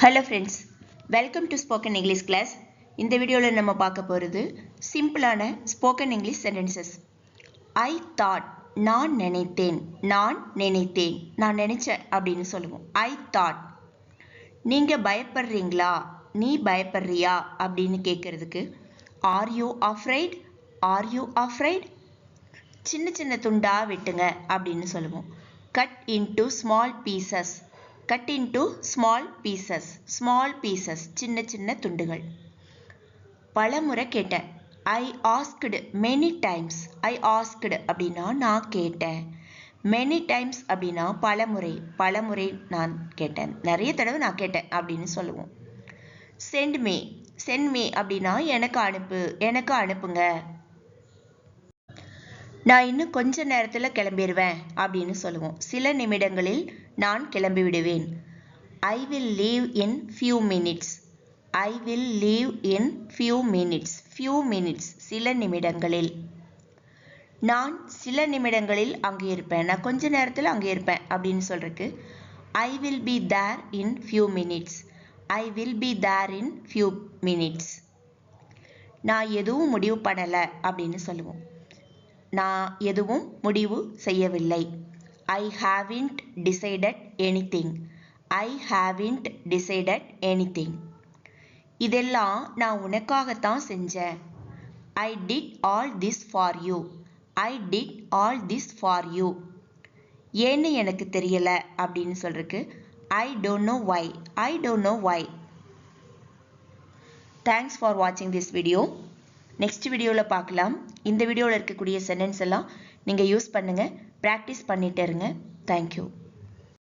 Hello friends, welcome to Spoken English class. இந்த வீடியோவில் நம்ம பார்க்க போகிறது சிம்பிளான Spoken English sentences. I thought, நான் நினைத்தேன், நான் நினைச்சேன் அப்படின்னு சொல்லுவோம். I thought. நீங்க பயப்படுறீங்களா, நீ பயப்படுறியா அப்படின்னு கேட்கறதுக்கு Are you afraid? Are you afraid? சின்ன சின்ன துண்டா வெட்டுங்க அப்படின்னு சொல்லுவோம். Cut into small pieces. Cut into small pieces சின்ன சின்ன துண்டுகள். பலமுறை கேட்டேன். I asked many times. I asked அப்படின்னா நான் கேட்டேன். Many times அப்படின்னா பலமுறை நான் கேட்டேன், நிறைய தடவை நான் கேட்டேன் அப்படின்னு சொல்லுவோம். Send me அப்படின்னா எனக்கு அனுப்புங்க. நான் இன்னும் கொஞ்ச நேரத்தில் கிளம்பிடுவேன் அப்படின்னு சொல்லுவோம். சில நிமிடங்களில் நான் கிளம்பி விடுவேன். I will leave in few minutes. I will leave in few minutes. Few minutes சில நிமிடங்களில். நான் சில நிமிடங்களில் அங்கே இருப்பேன், நான் கொஞ்ச நேரத்தில் அங்கே இருப்பேன் அப்படின்னு சொல்றதுக்கு I will be there in few minutes. I will be there in few minutes. நான் எதுவும் முடிவு பண்ணலை அப்படின்னு சொல்லுவோம். நான் எதுவும் முடிவு செய்யவில்லை. I haven't decided anything. I haven't decided anything. இதெல்லாம் நான் உனக்காகத்தான் செஞ்சேன். I did all this for you. I did all this for you. ஏன்னு எனக்கு தெரியல அப்படின்னு சொல்றதுக்கு I don't know why. I don't know why. Thanks for watching this video. Next வீடியோவில் பார்க்கலாம். இந்த வீடியோவில் இருக்கக்கூடிய சென்டென்ஸ் எல்லாம் நீங்கள் யூஸ் பண்ணுங்கள், ப்ராக்டிஸ் பண்ணிகிட்டே இருங்க. தேங்க்யூ.